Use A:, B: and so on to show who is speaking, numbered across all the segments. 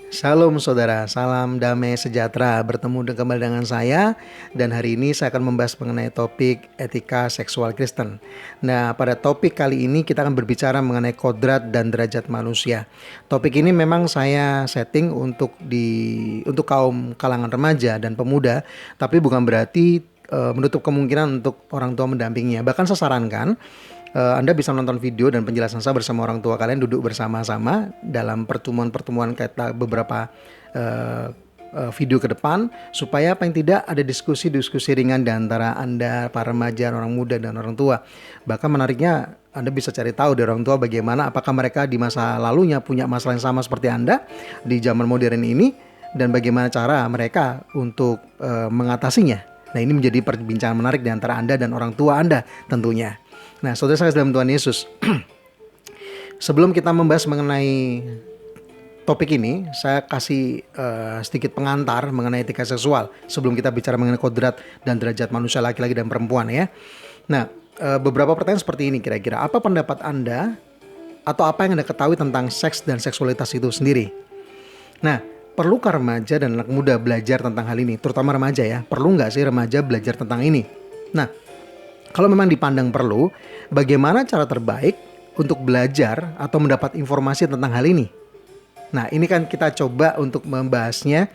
A: Shalom saudara, salam damai sejahtera. Kembali dengan saya. Dan hari ini saya akan membahas mengenai topik etika seksual Kristen. Nah, pada topik kali ini kita akan berbicara mengenai kodrat dan derajat manusia. Topik ini memang saya setting untuk kaum kalangan remaja dan pemuda, tapi bukan berarti menutup kemungkinan untuk orang tua mendampinginya. Bahkan saya sarankan Anda bisa nonton video dan penjelasan saya bersama orang tua kalian, duduk bersama-sama dalam pertemuan-pertemuan kita beberapa video ke depan, supaya paling tidak ada diskusi-diskusi ringan di antara Anda, para remaja, orang muda, dan orang tua. Bahkan menariknya, Anda bisa cari tahu dari orang tua bagaimana, apakah mereka di masa lalunya punya masalah yang sama seperti Anda di zaman modern ini, dan bagaimana cara mereka untuk mengatasinya. Nah, ini menjadi perbincangan menarik di antara Anda dan orang tua Anda tentunya. Nah, saudara saya dalam Tuhan Yesus, sebelum kita membahas mengenai topik ini, saya kasih sedikit pengantar mengenai etika seksual sebelum kita bicara mengenai kodrat dan derajat manusia laki-laki dan perempuan ya. Nah, beberapa pertanyaan seperti ini kira-kira. Apa pendapat Anda atau apa yang Anda ketahui tentang seks dan seksualitas itu sendiri? Nah, perlukah remaja dan anak muda belajar tentang hal ini? Terutama remaja ya. Perlu nggak sih remaja belajar tentang ini? Nah, kalau memang dipandang perlu, bagaimana cara terbaik untuk belajar atau mendapat informasi tentang hal ini? Nah, ini kan kita coba untuk membahasnya.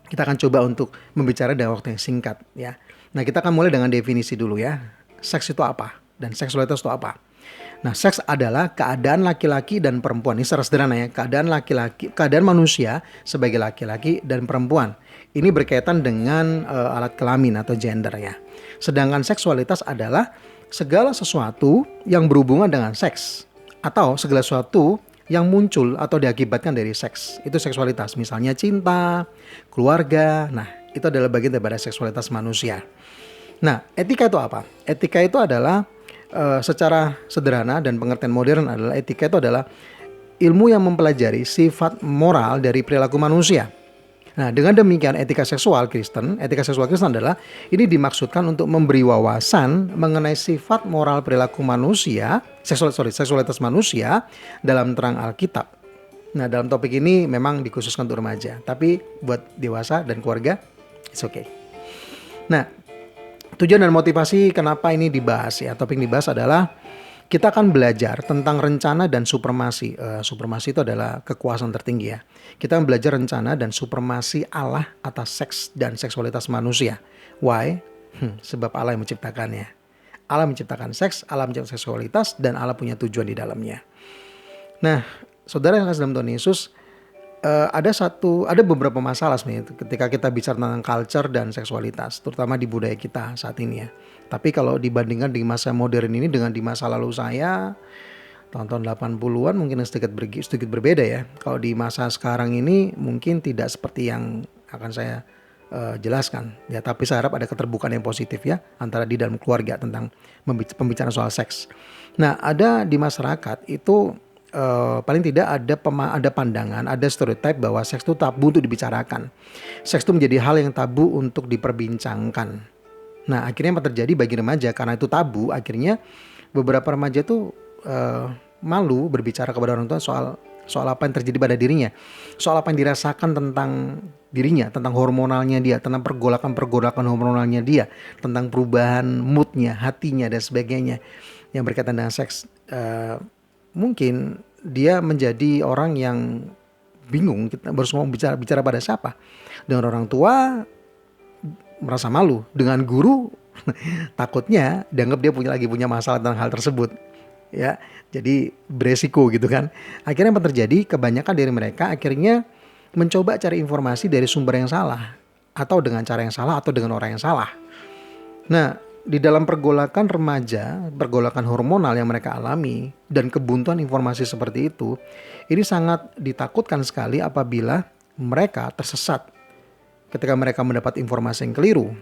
A: Kita akan coba untuk membicara dalam waktu yang singkat ya. Nah, kita akan mulai dengan definisi dulu ya. Seks itu apa? Dan seksualitas itu apa? Nah, seks adalah keadaan laki-laki dan perempuan. Ini secara sederhana ya. Keadaan manusia sebagai laki-laki dan perempuan. Ini berkaitan dengan alat kelamin atau gender ya. Sedangkan seksualitas adalah segala sesuatu yang berhubungan dengan seks atau segala sesuatu yang muncul atau diakibatkan dari seks. Itu seksualitas. Misalnya cinta, keluarga. Nah, itu adalah bagian daripada seksualitas manusia. Nah, etika itu apa? Etika itu adalah secara sederhana dan pengertian modern adalah etika itu adalah ilmu yang mempelajari sifat moral dari perilaku manusia. Nah, dengan demikian etika seksual Kristen adalah ini dimaksudkan untuk memberi wawasan mengenai sifat moral perilaku manusia, seksualitas manusia dalam terang Alkitab. Nah, dalam topik ini memang dikhususkan untuk remaja, tapi buat dewasa dan keluarga, it's okay. Nah, tujuan dan motivasi kenapa ini dibahas ya, topik dibahas adalah kita akan belajar tentang rencana dan supremasi. Supremasi itu adalah kekuasaan tertinggi ya. Kita akan belajar rencana dan supremasi Allah atas seks dan seksualitas manusia. Why? Sebab Allah yang menciptakannya. Allah menciptakan seks, Allah menciptakan seksualitas, dan Allah punya tujuan di dalamnya. Nah, saudara yang kasih dalam Tuhan Yesus, ada beberapa masalah sebenarnya ketika kita bicara tentang culture dan seksualitas, terutama di budaya kita saat ini ya. Tapi kalau dibandingkan di masa modern ini dengan di masa lalu saya, tahun-tahun 80-an mungkin sedikit berbeda ya. Kalau di masa sekarang ini mungkin tidak seperti yang akan saya jelaskan ya. Tapi saya harap ada keterbukaan yang positif ya antara di dalam keluarga tentang pembicaraan soal seks. Nah, ada di masyarakat itu paling tidak ada pandangan, ada stereotip bahwa seks itu tabu untuk dibicarakan. Seks itu menjadi hal yang tabu untuk diperbincangkan. Nah, akhirnya apa terjadi bagi remaja karena itu tabu, akhirnya beberapa remaja tuh malu berbicara kepada orang tua soal apa yang terjadi pada dirinya, soal apa yang dirasakan tentang dirinya, tentang hormonalnya dia, tentang pergolakan hormonalnya dia, tentang perubahan moodnya, hatinya dan sebagainya yang berkaitan dengan seks. Mungkin dia menjadi orang yang bingung, kita harus mau bicara pada siapa. Dengan orang tua merasa malu, dengan guru takutnya dianggap dia punya masalah tentang hal tersebut ya, jadi beresiko gitu kan. Akhirnya apa terjadi, kebanyakan dari mereka akhirnya mencoba cari informasi dari sumber yang salah, atau dengan cara yang salah, atau dengan orang yang salah. Nah, di dalam pergolakan remaja, pergolakan hormonal yang mereka alami dan kebuntuan informasi seperti itu, ini sangat ditakutkan sekali apabila mereka tersesat ketika mereka mendapat informasi yang keliru.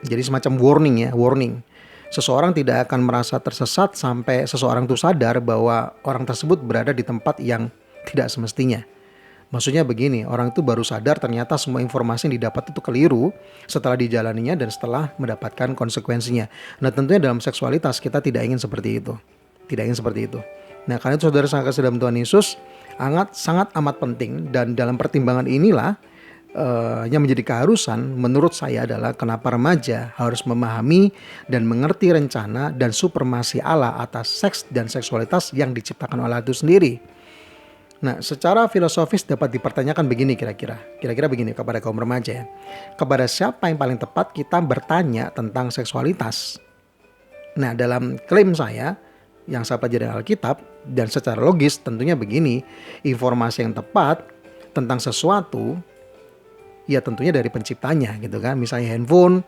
A: Jadi semacam warning. Seseorang tidak akan merasa tersesat sampai seseorang itu sadar bahwa orang tersebut berada di tempat yang tidak semestinya. Maksudnya begini, orang itu baru sadar ternyata semua informasi yang didapat itu keliru setelah dijalaninya dan setelah mendapatkan konsekuensinya. Nah, tentunya dalam seksualitas kita tidak ingin seperti itu. Nah, karena itu saudara saya kasih dalam Tuhan Yesus, sangat amat penting, dan dalam pertimbangan inilah yang menjadi keharusan menurut saya adalah kenapa remaja harus memahami dan mengerti rencana dan supremasi Allah atas seks dan seksualitas yang diciptakan Allah itu sendiri. Nah, secara filosofis dapat dipertanyakan begini kira-kira begini kepada kaum remaja ya. Kepada siapa yang paling tepat kita bertanya tentang seksualitas? Nah, dalam klaim saya yang saya pelajari dari Alkitab dan secara logis tentunya begini, informasi yang tepat tentang sesuatu ya tentunya dari penciptanya gitu kan. Misalnya handphone,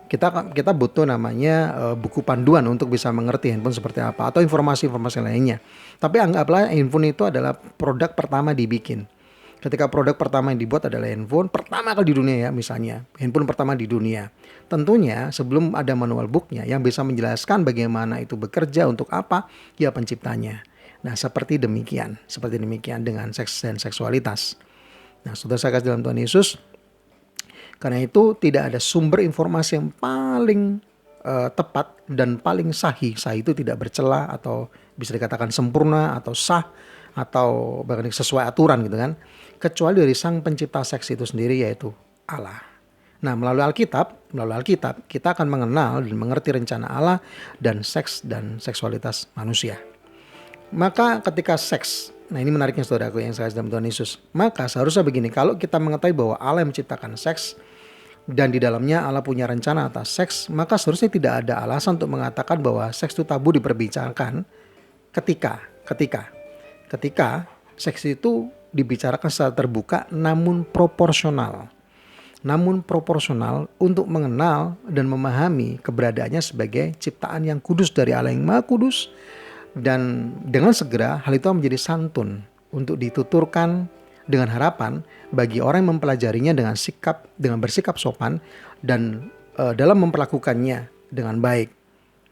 A: kita butuh namanya buku panduan untuk bisa mengerti handphone seperti apa atau informasi-informasi lainnya. Tapi anggaplah handphone itu adalah produk pertama dibikin. Ketika produk pertama yang dibuat adalah handphone pertama kali di dunia ya, misalnya handphone pertama di dunia. Tentunya sebelum ada manual booknya yang bisa menjelaskan bagaimana itu bekerja untuk apa, ya penciptanya. Nah, seperti demikian dengan seks dan seksualitas. Nah, saudara saya kasih dalam Tuhan Yesus, karena itu tidak ada sumber informasi yang paling tepat dan paling sahih. Sahih itu tidak bercela atau bisa dikatakan sempurna atau sah atau bahkan sesuai aturan gitu kan. Kecuali dari sang pencipta seks itu sendiri, yaitu Allah. Nah, melalui Alkitab kita akan mengenal dan mengerti rencana Allah dan seks dan seksualitas manusia. Maka ketika seks, nah ini menariknya saudaraku yang saya dalam Tuhan Yesus. Maka seharusnya begini, kalau kita mengetahui bahwa Allah yang menciptakan seks dan di dalamnya Allah punya rencana atas seks, maka seharusnya tidak ada alasan untuk mengatakan bahwa seks itu tabu diperbicarakan ketika seks itu dibicarakan secara terbuka namun proporsional untuk mengenal dan memahami keberadaannya sebagai ciptaan yang kudus dari Allah yang Maha Kudus. Dan dengan segera hal itu menjadi santun untuk dituturkan dengan harapan bagi orang yang mempelajarinya dengan bersikap sopan dan dalam memperlakukannya dengan baik.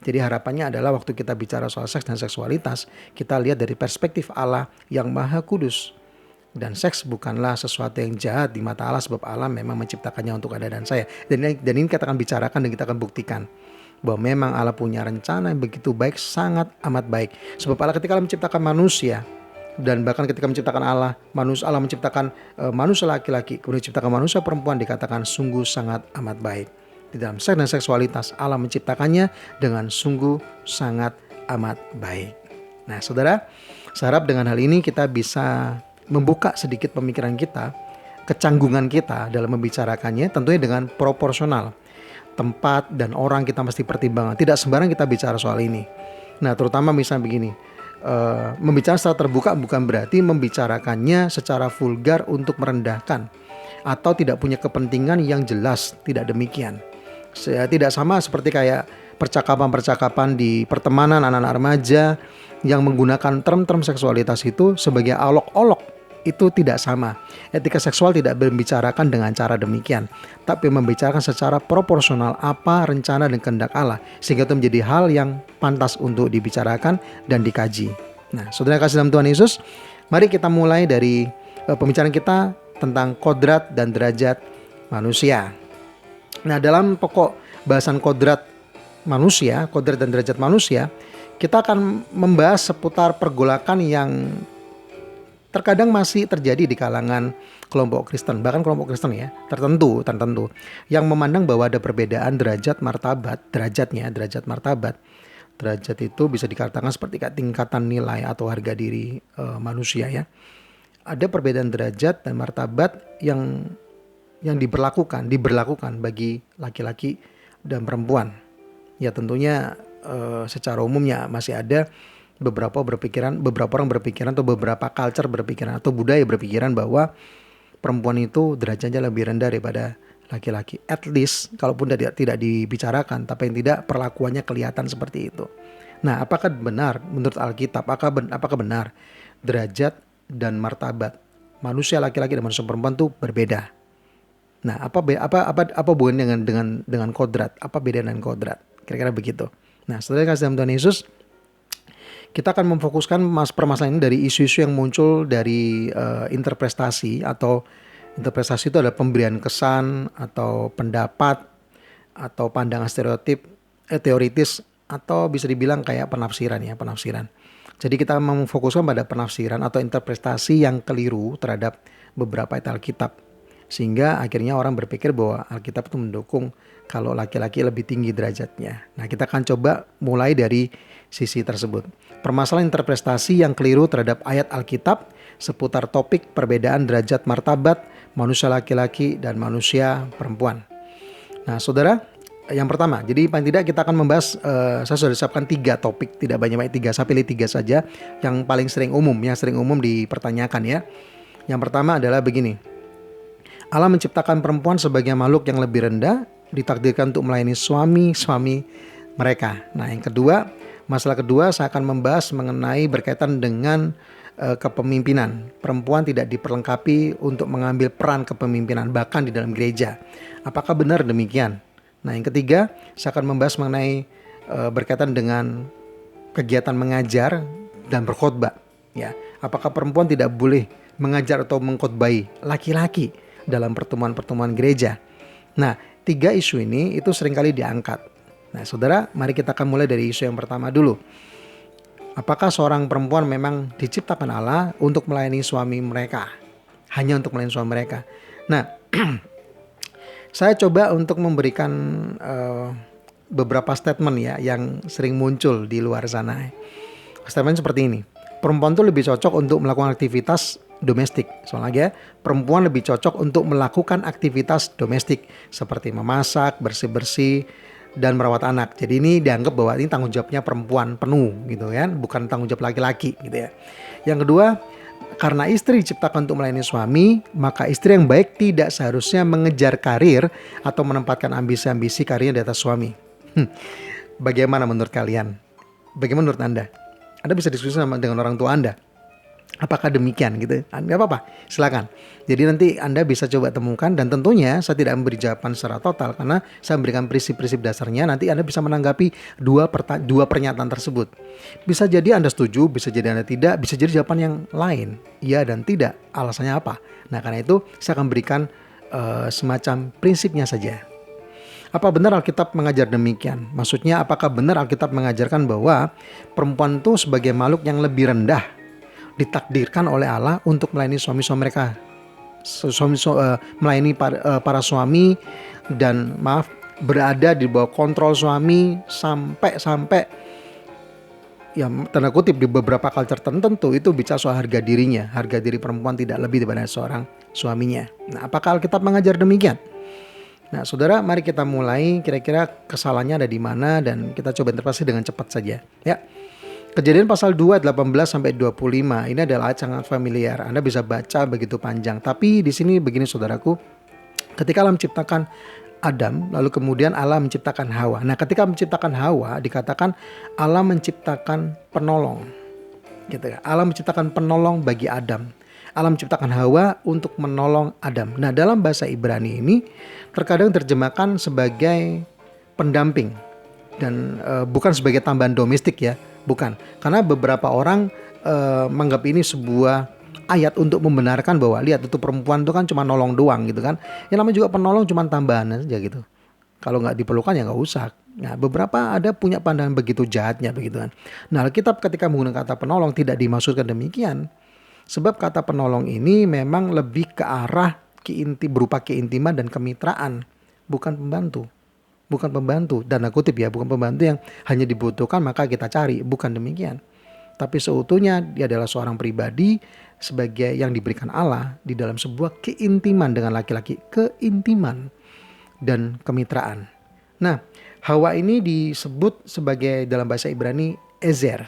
A: Jadi harapannya adalah waktu kita bicara soal seks dan seksualitas, kita lihat dari perspektif Allah yang Maha Kudus. Dan seks bukanlah sesuatu yang jahat di mata Allah, sebab Allah memang menciptakannya untuk Anda dan saya. Dan ini kita akan bicarakan dan kita akan buktikan bahwa memang Allah punya rencana yang begitu baik, sangat amat baik. Sebab Allah ketika Allah menciptakan manusia, dan bahkan ketika menciptakan Allah menciptakan manusia laki-laki, kemudian menciptakan manusia perempuan, dikatakan sungguh sangat amat baik. Di dalam seks dan seksualitas Allah menciptakannya dengan sungguh sangat amat baik. Nah saudara, saya harap dengan hal ini kita bisa membuka sedikit pemikiran kita, kecanggungan kita dalam membicarakannya, tentunya dengan proporsional. Tempat dan orang kita mesti pertimbangkan. Tidak sembarang kita bicara soal ini. Nah terutama misalnya begini, membicara secara terbuka bukan berarti membicarakannya secara vulgar untuk merendahkan atau tidak punya kepentingan yang jelas. Tidak demikian. Tidak sama seperti kayak percakapan-percakapan di pertemanan anak-anak remaja yang menggunakan term-term seksualitas itu sebagai olok-olok. Itu tidak sama. Etika seksual tidak membicarakan dengan cara demikian, tapi membicarakan secara proporsional apa rencana dan kehendak Allah, sehingga itu menjadi hal yang pantas untuk dibicarakan dan dikaji. Nah, saudara kasih dalam Tuhan Yesus, mari kita mulai dari pembicaraan kita tentang kodrat dan derajat manusia. Nah, dalam pokok bahasan kodrat dan derajat manusia, kita akan membahas seputar pergolakan yang terkadang masih terjadi di kalangan kelompok Kristen, bahkan kelompok Kristen ya, tertentu yang memandang bahwa ada perbedaan derajat martabat. Derajat itu bisa dikatakan seperti tingkatan nilai atau harga diri manusia ya. Ada perbedaan derajat dan martabat yang diberlakukan bagi laki-laki dan perempuan. Ya tentunya secara umumnya masih ada beberapa orang berpikiran atau beberapa culture berpikiran atau budaya berpikiran bahwa perempuan itu derajatnya lebih rendah daripada laki-laki. At least kalaupun tidak dibicarakan, tapi yang tidak perlakuannya kelihatan seperti itu. Nah, apakah benar menurut Alkitab? Apakah benar derajat dan martabat manusia laki-laki dan manusia perempuan itu berbeda? Nah, apa hubungannya dengan kodrat? Apa beda dengan kodrat? Kira-kira begitu. Nah, saudara kasih dalam Tuhan Yesus, kita akan memfokuskan permasalahan ini dari isu-isu yang muncul dari interpretasi itu adalah pemberian kesan atau pendapat atau pandangan stereotip, teoritis atau bisa dibilang kayak penafsiran. Jadi kita memfokuskan pada penafsiran atau interpretasi yang keliru terhadap beberapa ayat Alkitab. Sehingga akhirnya orang berpikir bahwa Alkitab itu mendukung kalau laki-laki lebih tinggi derajatnya. Nah, kita akan coba mulai dari sisi tersebut. Permasalahan interpretasi yang keliru terhadap ayat Alkitab seputar topik perbedaan derajat martabat manusia laki-laki dan manusia perempuan. Nah, saudara, yang pertama, jadi paling tidak kita akan membahas, saya sudah siapkan 3 topik, tidak banyak-banyak 3, saya pilih 3 saja yang paling sering umum, yang sering umum dipertanyakan ya. Yang pertama adalah begini, Allah menciptakan perempuan sebagai makhluk yang lebih rendah, ditakdirkan untuk melayani suami-suami mereka. Nah, yang kedua, masalah kedua saya akan membahas mengenai berkaitan dengan kepemimpinan. Perempuan tidak diperlengkapi untuk mengambil peran kepemimpinan bahkan di dalam gereja. Apakah benar demikian? Nah, yang ketiga, saya akan membahas mengenai berkaitan dengan kegiatan mengajar dan berkhotbah. Ya, apakah perempuan tidak boleh mengajar atau mengkhotbahi laki-laki dalam pertemuan-pertemuan gereja? Nah, 3 isu ini itu seringkali diangkat. Nah, saudara, mari kita akan mulai dari isu yang pertama dulu. Apakah seorang perempuan memang diciptakan Allah untuk melayani suami mereka? Hanya untuk melayani suami mereka. Nah, saya coba untuk memberikan beberapa statement ya yang sering muncul di luar sana. Statement seperti ini. Perempuan itu lebih cocok untuk melakukan aktivitas domestik. Soalnya perempuan lebih cocok untuk melakukan aktivitas domestik seperti memasak, bersih-bersih, dan merawat anak. Jadi ini dianggap bahwa ini tanggung jawabnya perempuan penuh gitu kan, bukan tanggung jawab laki-laki gitu ya. Yang kedua, karena istri diciptakan untuk melayani suami, maka istri yang baik tidak seharusnya mengejar karir atau menempatkan ambisi-ambisi karirnya di atas suami. Bagaimana menurut kalian? Bagaimana menurut Anda? Anda bisa diskusi dengan orang tua Anda. Apakah demikian gitu? Nggak apa-apa, silakan. Jadi nanti Anda bisa coba temukan, dan tentunya saya tidak memberi jawaban secara total karena saya memberikan prinsip-prinsip dasarnya. Nanti Anda bisa menanggapi dua pernyataan tersebut. Bisa jadi Anda setuju, bisa jadi Anda tidak, bisa jadi jawaban yang lain, iya dan tidak. Alasannya apa? Nah, karena itu saya akan berikan semacam prinsipnya saja. Apa benar Alkitab mengajar demikian? Maksudnya apakah benar Alkitab mengajarkan bahwa perempuan itu sebagai makhluk yang lebih rendah ditakdirkan oleh Allah untuk melayani suami-suami mereka, melayani para suami, dan berada di bawah kontrol suami sampai ya tanda kutip di beberapa culture tertentu itu bicara soal harga dirinya. Harga diri perempuan tidak lebih daripada seorang suaminya. Nah, apakah Alkitab mengajar demikian? Nah, saudara, mari kita mulai. Kira-kira kesalahannya ada di mana, dan kita coba interpretasi dengan cepat saja ya. Kejadian pasal 2 18-25 ini adalah ayat sangat familiar. Anda bisa baca begitu panjang. Tapi di sini begini saudaraku, ketika Allah menciptakan Adam, lalu kemudian Allah menciptakan Hawa. Nah, ketika menciptakan Hawa dikatakan Allah menciptakan penolong. Gitu ya. Allah menciptakan penolong bagi Adam. Allah menciptakan Hawa untuk menolong Adam. Nah, dalam bahasa Ibrani ini terkadang terjemahkan sebagai pendamping dan bukan sebagai tambahan domestik ya. Bukan, karena beberapa orang menganggap ini sebuah ayat untuk membenarkan bahwa lihat itu perempuan itu kan cuma nolong doang gitu kan. Yang namanya juga penolong cuma tambahan aja gitu. Kalau nggak diperlukan ya nggak usah. Nah, beberapa ada punya pandangan begitu jahatnya begitu kan. Nah, Alkitab ketika menggunakan kata penolong tidak dimaksudkan demikian. Sebab kata penolong ini memang lebih ke arah berupa keintiman dan kemitraan, bukan pembantu. Bukan pembantu, tanda kutip ya, bukan pembantu yang hanya dibutuhkan maka kita cari, bukan demikian. Tapi seutuhnya dia adalah seorang pribadi sebagai yang diberikan Allah di dalam sebuah keintiman dengan laki-laki, keintiman dan kemitraan. Nah, Hawa ini disebut sebagai dalam bahasa Ibrani Ezer.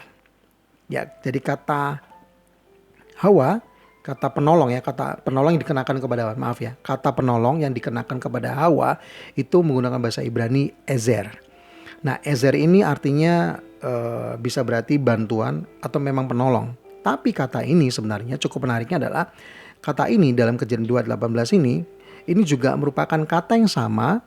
A: Ya, jadi kata Hawa, kata penolong ya, kata penolong yang dikenakan kepada kata penolong yang dikenakan kepada Hawa itu menggunakan bahasa Ibrani Ezer. Nah, Ezer ini artinya bisa berarti bantuan atau memang penolong. Tapi kata ini sebenarnya cukup menariknya adalah kata ini dalam Kejadian 2:18 ini juga merupakan kata yang sama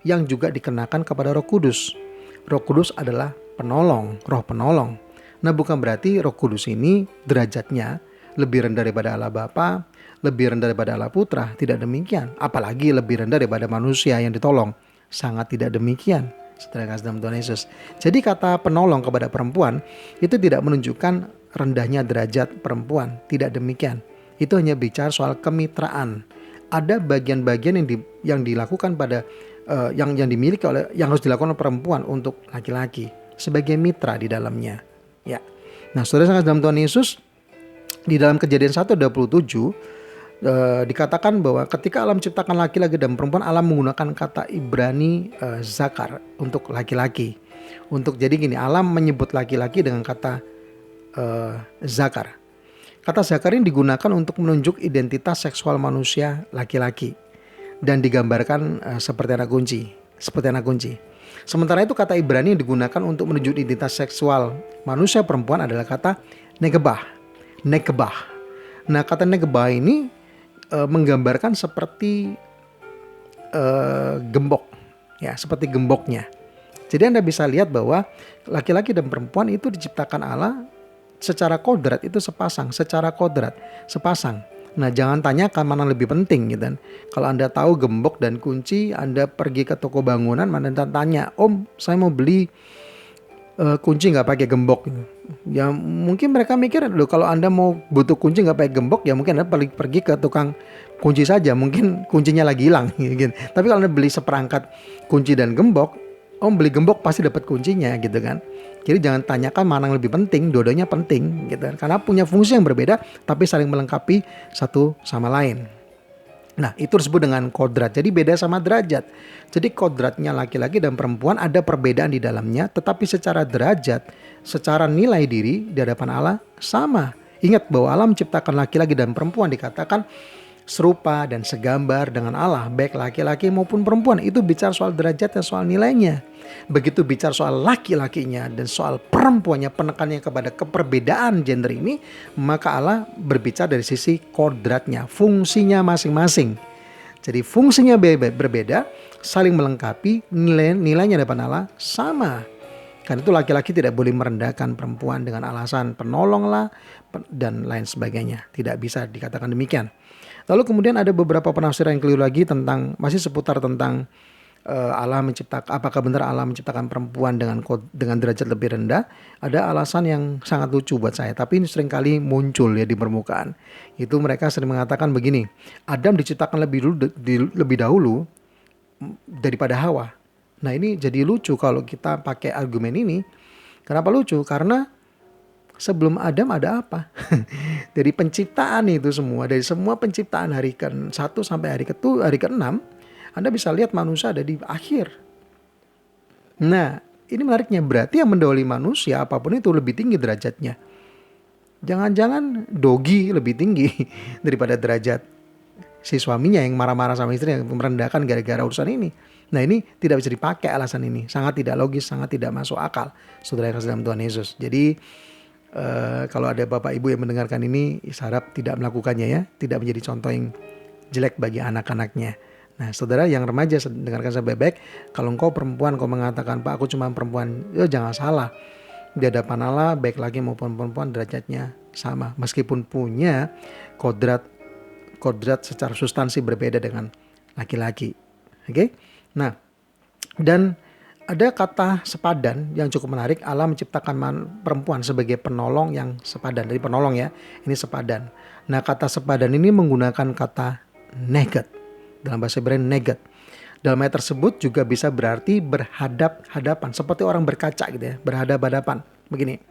A: yang juga dikenakan kepada Roh Kudus. Roh Kudus adalah penolong, roh penolong. Nah, bukan berarti Roh Kudus ini derajatnya lebih rendah daripada Allah Bapa, lebih rendah daripada Allah Putra. Tidak demikian. Apalagi lebih rendah daripada manusia yang ditolong. Sangat tidak demikian. Saudara kasih dalam Tuhan Yesus. Jadi kata penolong kepada perempuan itu tidak menunjukkan rendahnya derajat perempuan. Tidak demikian. Itu hanya bicara soal kemitraan. Ada bagian-bagian yang dilakukan pada yang dimiliki oleh, yang harus dilakukan oleh perempuan untuk laki-laki sebagai mitra di dalamnya. Ya. Nah, saudara dalam Tuhan Yesus, di dalam Kejadian 1:27 dikatakan bahwa ketika Allah menciptakan laki-laki dan perempuan, Allah menggunakan kata Ibrani zakar untuk laki-laki. Jadi gini, Allah menyebut laki-laki dengan kata zakar. Kata zakar ini digunakan untuk menunjuk identitas seksual manusia laki-laki dan digambarkan seperti anak kunci. Sementara itu kata Ibrani yang digunakan untuk menunjuk identitas seksual manusia perempuan adalah kata nekebah. Nah, kata nekebah ini menggambarkan seperti gembok, ya, seperti gemboknya. Jadi Anda bisa lihat bahwa laki-laki dan perempuan itu diciptakan Allah secara kodrat itu sepasang. Nah, jangan tanyakan mana lebih penting gitu kan. Kalau Anda tahu gembok dan kunci, Anda pergi ke toko bangunan, Anda tanya, "Om, saya mau beli kunci nggak pakai gembok?" Ya mungkin mereka mikir, loh, kalau Anda mau butuh kunci nggak pakai gembok, ya mungkin Anda pergi ke tukang kunci saja, mungkin kuncinya lagi hilang gitu. Tapi kalau Anda beli seperangkat kunci dan gembok, Om beli gembok pasti dapat kuncinya gitu kan. Jadi jangan tanyakan mana yang lebih penting, dua-duanya penting gitu kan. Karena punya fungsi yang berbeda tapi saling melengkapi satu sama lain. Nah, itu disebut dengan kodrat. Jadi beda sama derajat. Jadi kodratnya laki-laki dan perempuan ada perbedaan di dalamnya, tetapi secara derajat, secara nilai diri di hadapan Allah sama. Ingat bahwa Allah menciptakan laki-laki dan perempuan, dikatakan serupa dan segambar dengan Allah, baik laki-laki maupun perempuan. Itu bicara soal derajat dan soal nilainya. Begitu bicara soal laki-lakinya dan soal perempuannya, penekannya kepada keperbedaan gender ini, maka Allah berbicara dari sisi kodratnya, fungsinya masing-masing. Jadi fungsinya berbeda, saling melengkapi, nilainya depan Allah sama. Karena itu laki-laki tidak boleh merendahkan perempuan dengan alasan penolong lah dan lain sebagainya. Tidak bisa dikatakan demikian. Lalu kemudian ada beberapa penafsiran yang keliru lagi tentang, masih seputar tentang Allah menciptakan, apakah benar Allah menciptakan perempuan dengan derajat lebih rendah. Ada alasan yang sangat lucu buat saya, tapi ini seringkali muncul ya di permukaan. Itu mereka sering mengatakan begini, Adam diciptakan lebih dahulu daripada Hawa. Nah, ini jadi lucu kalau kita pakai argumen ini. Kenapa lucu? Karena sebelum Adam ada apa? Dari penciptaan itu semua, dari semua penciptaan hari ke-1 sampai hari ke-6, Anda bisa lihat manusia ada di akhir. Nah, ini menariknya, berarti yang mendahului manusia apapun itu lebih tinggi derajatnya. Jangan-jangan dogi lebih tinggi daripada derajat si suaminya yang marah-marah sama istrinya, yang merendahkan gara-gara urusan ini. Nah, ini tidak bisa dipakai alasan ini. Sangat tidak logis, sangat tidak masuk akal, saudara yang kasih dalam Tuhan Yesus. Jadi kalau ada bapak ibu yang mendengarkan ini, saya harap tidak melakukannya ya. Tidak menjadi contoh yang jelek bagi anak-anaknya. Nah, saudara yang remaja, dengarkan saya baik-baik. Kalau engkau perempuan, kau mengatakan, "Pak, aku cuma perempuan." Ya, jangan salah. Di hadapan Allah, baik laki maupun perempuan derajatnya sama. Meskipun punya kodrat secara substansi berbeda dengan laki-laki. Oke? Nah, dan ada kata sepadan yang cukup menarik. Allah menciptakan perempuan sebagai penolong yang sepadan. Dari penolong ya, ini sepadan. Nah, kata sepadan ini menggunakan kata negat. Dalam bahasa Ibrani negat. Dalam ayat tersebut juga bisa berarti berhadap-hadapan. Seperti orang berkaca gitu ya, berhadap-hadapan. Begini.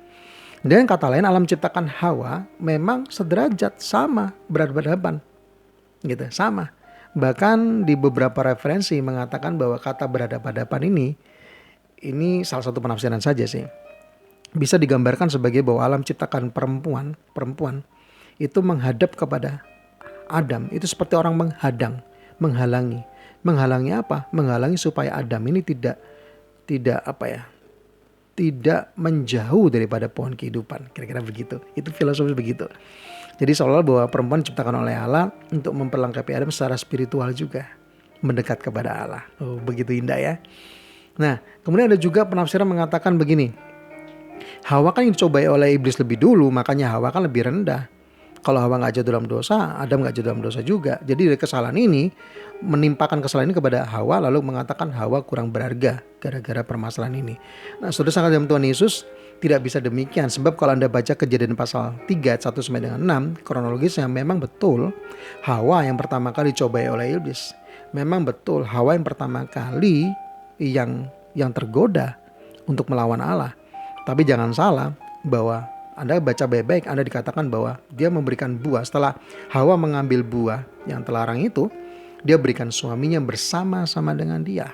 A: Dan kata lain, Allah menciptakan Hawa memang sederajat, sama, berhadap-hadapan. Gitu, sama. Bahkan di beberapa referensi mengatakan bahwa kata berhadap-hadapan ini salah satu penafsiran saja sih, bisa digambarkan sebagai bahwa Allah menciptakan perempuan itu menghadap kepada Adam. Itu seperti orang menghalangi. Menghalangi apa? Menghalangi supaya Adam ini tidak menjauh daripada pohon kehidupan. Kira-kira begitu. Itu filosofis begitu. Jadi seolah bahwa perempuan diciptakan oleh Allah untuk memperlengkapi Adam secara spiritual juga, mendekat kepada Allah. Oh, begitu indah ya. Nah, kemudian ada juga penafsiran mengatakan begini. Hawa kan dicobai oleh iblis lebih dulu, makanya Hawa kan lebih rendah. Kalau Hawa gak jatuh dalam dosa, Adam gak jatuh dalam dosa juga. Jadi dari kesalahan ini, menimpakan kesalahan ini kepada Hawa, lalu mengatakan Hawa kurang berharga gara-gara permasalahan ini. Nah, saudara sangat dalam Tuhan Yesus, Tidak bisa demikian, sebab kalau Anda baca Kejadian pasal 3 ayat 1 sampai dengan 6, kronologisnya memang betul Hawa yang pertama kali dicobai oleh iblis. Memang betul Hawa yang pertama kali yang tergoda untuk melawan Allah. Tapi jangan salah bahwa Anda baca baik-baik, Anda dikatakan bahwa dia memberikan buah. Setelah Hawa mengambil buah yang terlarang itu, dia berikan suaminya bersama-sama dengan dia.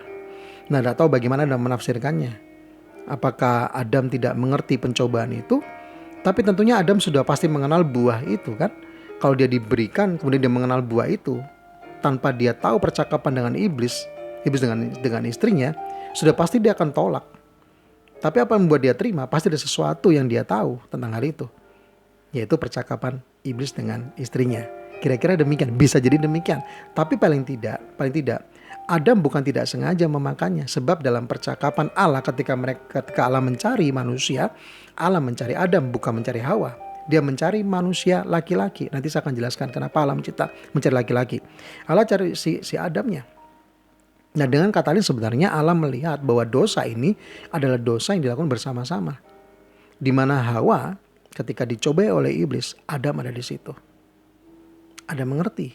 A: Nah, tidak tahu bagaimana Anda menafsirkannya. Apakah Adam tidak mengerti pencobaan itu? Tapi tentunya Adam sudah pasti mengenal buah itu kan. Kalau dia diberikan, kemudian dia mengenal buah itu, tanpa dia tahu percakapan dengan iblis dengan istrinya, sudah pasti dia akan tolak. Tapi apa yang membuat dia terima? Pasti ada sesuatu yang dia tahu tentang hal itu, yaitu percakapan iblis dengan istrinya. Kira-kira demikian, bisa jadi demikian. Tapi paling tidak Adam bukan tidak sengaja memakannya, sebab dalam percakapan Allah ketika Allah mencari manusia, Allah mencari Adam bukan mencari Hawa. Dia mencari manusia laki-laki. Nanti saya akan jelaskan kenapa Allah mencari laki-laki. Allah cari si Adamnya. Nah, dengan kata lain sebenarnya Allah melihat bahwa dosa ini adalah dosa yang dilakukan bersama-sama. Di mana Hawa ketika dicobai oleh iblis, Adam ada di situ. Adam mengerti.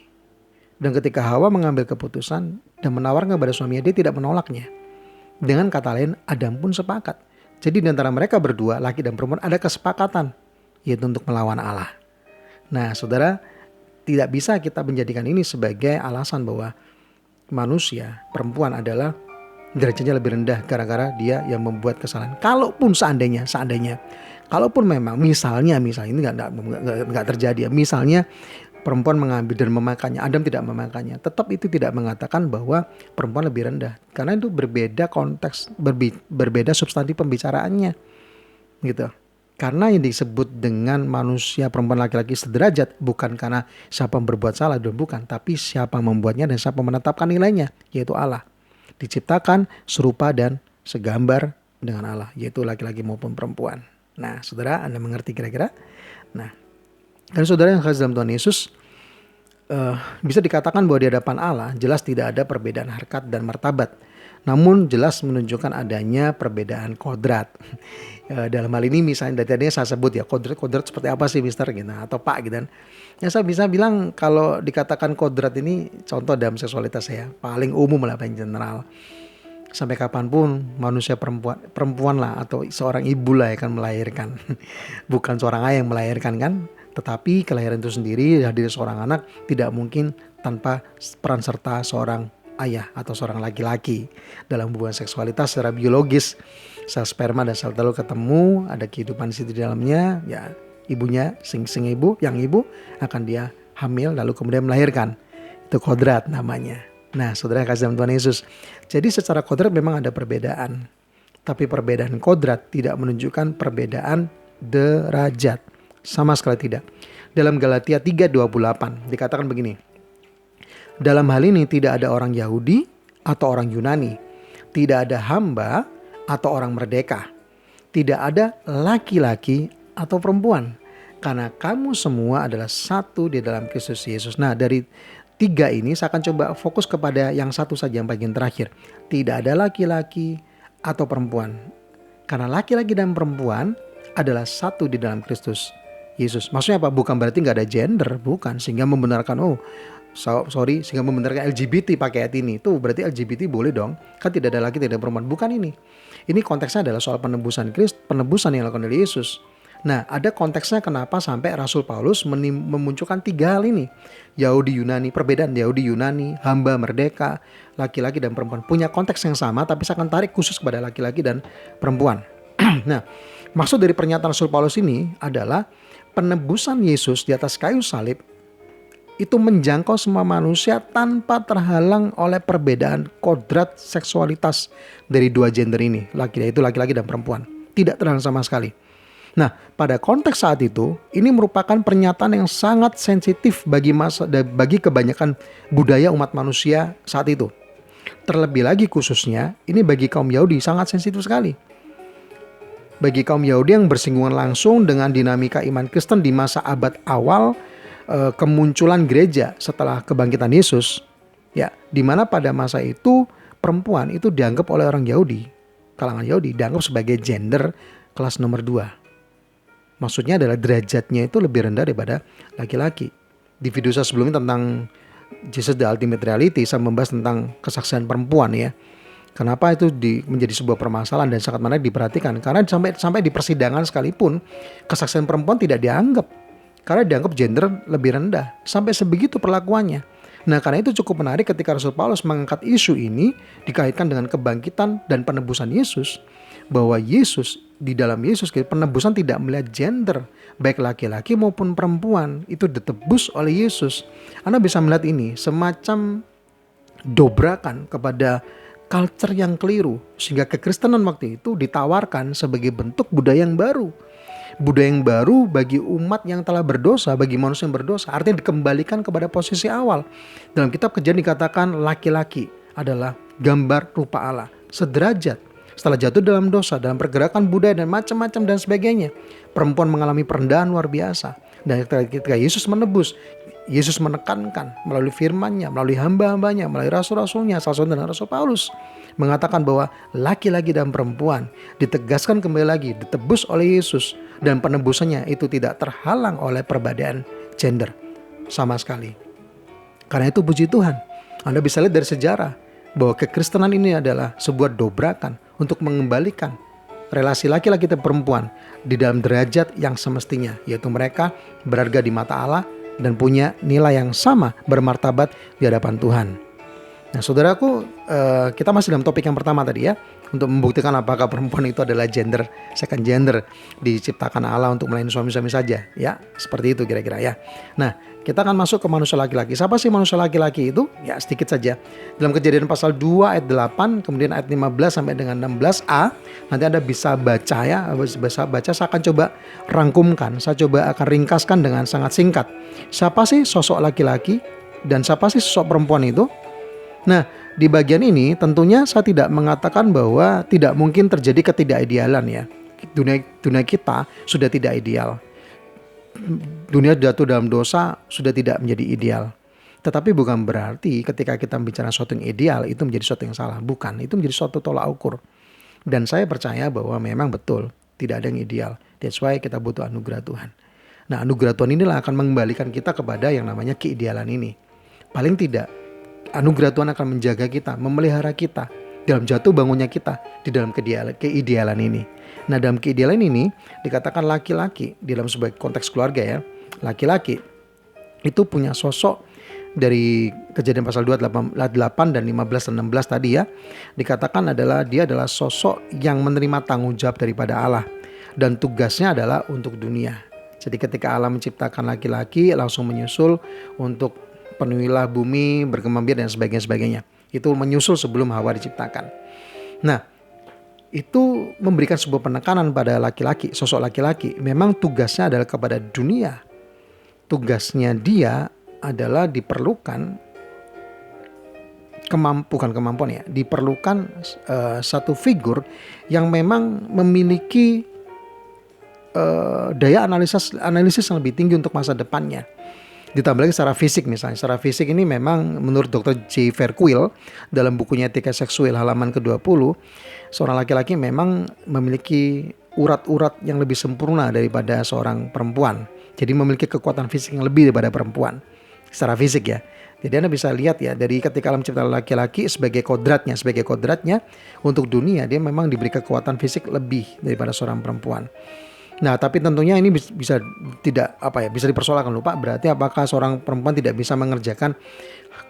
A: Dan ketika Hawa mengambil keputusan dan menawarkan kepada suaminya, dia tidak menolaknya. Dengan kata lain, Adam pun sepakat. Jadi di antara mereka berdua, laki dan perempuan, ada kesepakatan, yaitu untuk melawan Allah. Nah, saudara, tidak bisa kita menjadikan ini sebagai alasan bahwa manusia, perempuan adalah derajatnya lebih rendah gara-gara dia yang membuat kesalahan. Kalaupun seandainya, kalaupun memang misalnya ini nggak terjadi ya. Misalnya perempuan mengambil dan memakannya, Adam tidak memakannya, tetap itu tidak mengatakan bahwa perempuan lebih rendah, karena itu berbeda konteks, berbeda substansi pembicaraannya, gitu. Karena yang disebut dengan manusia perempuan laki-laki sederajat bukan karena siapa yang berbuat salah dan bukan, tapi siapa membuatnya dan siapa menetapkan nilainya, yaitu Allah. Diciptakan serupa dan segambar dengan Allah, yaitu laki-laki maupun perempuan. Nah, saudara, Anda mengerti kira-kira? Nah, dan saudara yang kasih dalam Tuhan Yesus, bisa dikatakan bahwa di hadapan Allah jelas tidak ada perbedaan harkat dan martabat. Namun jelas menunjukkan adanya perbedaan kodrat. Dalam hal ini misalnya tadinya saya sebut ya, kodrat seperti apa sih Mister gitu, atau Pak gitu kan. Ya saya bisa bilang kalau dikatakan kodrat ini contoh dalam seksualitas ya, paling umum lah, paling general. Sampai kapanpun manusia perempuan lah atau seorang ibu lah yang akan melahirkan. Bukan seorang ayah yang melahirkan kan. Tetapi kelahiran itu sendiri dari seorang anak tidak mungkin tanpa peran serta seorang ayah atau seorang laki-laki dalam hubungan seksualitas secara biologis. Sel sperma dan sel telur ketemu, ada kehidupan di situ di dalamnya, ya ibunya yang ibu akan dia hamil lalu kemudian melahirkan. Itu kodrat namanya. Nah, saudara kasih dalam Tuhan Yesus. Jadi secara kodrat memang ada perbedaan. Tapi perbedaan kodrat tidak menunjukkan perbedaan derajat. Sama sekali tidak. Dalam Galatia 3:28 dikatakan begini. Dalam hal ini tidak ada orang Yahudi atau orang Yunani, tidak ada hamba atau orang merdeka, tidak ada laki-laki atau perempuan, karena kamu semua adalah satu di dalam Kristus Yesus. Nah, dari tiga ini saya akan coba fokus kepada yang satu saja, yang bagian terakhir. Tidak ada laki-laki atau perempuan, karena laki-laki dan perempuan adalah satu di dalam Kristus Yesus. Maksudnya apa? Bukan berarti nggak ada gender, bukan. Sehingga membenarkan sehingga membenarkan LGBT pakai ayat ini. Tuh berarti LGBT boleh dong. Kan tidak ada laki, tidak ada perempuan. Bukan ini. Ini konteksnya adalah soal penebusan penebusan yang dilakukan oleh Yesus. Nah, ada konteksnya kenapa sampai Rasul Paulus memunculkan tiga hal ini. Yahudi Yunani, perbedaan Yahudi Yunani, hamba merdeka, laki-laki dan perempuan. Punya konteks yang sama, tapi saya akan tarik khusus kepada laki-laki dan perempuan. Nah, maksud dari pernyataan Rasul Paulus ini adalah penebusan Yesus di atas kayu salib itu menjangkau semua manusia tanpa terhalang oleh perbedaan kodrat seksualitas dari dua gender ini, yaitu laki-laki dan perempuan. Tidak terhalang sama sekali. Nah, pada konteks saat itu, ini merupakan pernyataan yang sangat sensitif bagi kebanyakan budaya umat manusia saat itu. Terlebih lagi khususnya, ini bagi kaum Yahudi sangat sensitif sekali. Bagi kaum Yahudi yang bersinggungan langsung dengan dinamika iman Kristen di masa abad awal kemunculan gereja setelah kebangkitan Yesus, ya, di mana pada masa itu perempuan itu dianggap oleh orang Yahudi, kalangan Yahudi dianggap sebagai gender kelas nomor 2. Maksudnya adalah derajatnya itu lebih rendah daripada laki-laki. Di video saya sebelumnya tentang Jesus the Ultimate Reality, saya membahas tentang kesaksian perempuan ya. Kenapa itu menjadi sebuah permasalahan dan sangat menarik diperhatikan. Karena sampai di persidangan sekalipun kesaksian perempuan tidak dianggap. Karena dianggap gender lebih rendah. Sampai sebegitu perlakuannya. Nah, karena itu cukup menarik ketika Rasul Paulus mengangkat isu ini dikaitkan dengan kebangkitan dan penebusan Yesus. Bahwa Yesus, di dalam Yesus penebusan tidak melihat gender, baik laki-laki maupun perempuan, itu ditebus oleh Yesus. Anda bisa melihat ini semacam dobrakan kepada culture yang keliru, sehingga kekristenan waktu itu ditawarkan sebagai bentuk budaya yang baru. Budaya yang baru bagi umat yang telah berdosa, bagi manusia yang berdosa, artinya dikembalikan kepada posisi awal. Dalam kitab Kejadian dikatakan laki-laki adalah gambar rupa Allah, sederajat. Setelah jatuh dalam dosa, dalam pergerakan budaya dan macam-macam dan sebagainya, perempuan mengalami perendahan luar biasa. Dan ketika Yesus menebus, Yesus menekankan melalui firman-Nya, melalui hamba-hambanya, melalui rasul-rasulnya, salah satu dengan Rasul Paulus, mengatakan bahwa laki-laki dan perempuan ditegaskan kembali lagi, ditebus oleh Yesus, dan penebusannya itu tidak terhalang oleh perbedaan gender sama sekali. Karena itu puji Tuhan, Anda bisa lihat dari sejarah bahwa kekristenan ini adalah sebuah dobrakan untuk mengembalikan relasi laki-laki dan perempuan di dalam derajat yang semestinya, yaitu mereka berharga di mata Allah dan punya nilai yang sama, bermartabat di hadapan Tuhan. Nah, saudaraku, kita masih dalam topik yang pertama tadi ya, untuk membuktikan apakah perempuan itu adalah second gender, diciptakan Allah untuk melayani suami-suami saja, ya, seperti itu kira-kira ya. Nah, kita akan masuk ke manusia laki-laki. Siapa sih manusia laki-laki itu? Ya, sedikit saja. Dalam Kejadian pasal 2 ayat 8, kemudian ayat 15 sampai dengan 16a, nanti Anda bisa baca ya, saya akan coba rangkumkan, saya coba akan ringkaskan dengan sangat singkat. Siapa sih sosok laki-laki dan siapa sih sosok perempuan itu? Nah, di bagian ini tentunya saya tidak mengatakan bahwa tidak mungkin terjadi ketidakidealan ya. Dunia kita sudah tidak ideal. Dunia jatuh dalam dosa sudah tidak menjadi ideal. Tetapi bukan berarti ketika kita bicara sesuatu yang ideal itu menjadi sesuatu yang salah. Bukan, itu menjadi suatu tolak ukur. Dan saya percaya bahwa memang betul tidak ada yang ideal. That's why kita butuh anugerah Tuhan. Nah, anugerah Tuhan inilah akan mengembalikan kita kepada yang namanya keidealan ini. Paling tidak, anugerah Tuhan akan menjaga kita, memelihara kita dalam jatuh bangunnya kita di dalam keidealan ini. Nah, dalam keidealan ini dikatakan laki-laki di dalam sebuah konteks keluarga ya. Laki-laki itu punya sosok dari Kejadian pasal 2 8 dan 15 dan 16 tadi ya. Dikatakan dia adalah sosok yang menerima tanggung jawab daripada Allah dan tugasnya adalah untuk dunia. Jadi ketika Allah menciptakan laki-laki langsung menyusul untuk penuhilah bumi, berkembang biak dan sebagainya. Itu menyusul sebelum Hawa diciptakan. Nah, itu memberikan sebuah penekanan pada laki-laki, sosok laki-laki. Memang tugasnya adalah kepada dunia. Tugasnya dia adalah diperlukan diperlukan satu figur yang memang memiliki daya analisis yang lebih tinggi untuk masa depannya. Ditambah lagi secara fisik misalnya. Secara fisik ini memang menurut Dr. J. Verkuil dalam bukunya Etika Seksual halaman ke-20, seorang laki-laki memang memiliki urat-urat yang lebih sempurna daripada seorang perempuan. Jadi memiliki kekuatan fisik yang lebih daripada perempuan. Secara fisik ya. Jadi Anda bisa lihat ya, dari ketika Allah menciptakan laki-laki sebagai kodratnya untuk dunia, dia memang diberi kekuatan fisik lebih daripada seorang perempuan. Nah, tapi tentunya ini bisa dipersoalkan lupa. Berarti apakah seorang perempuan tidak bisa mengerjakan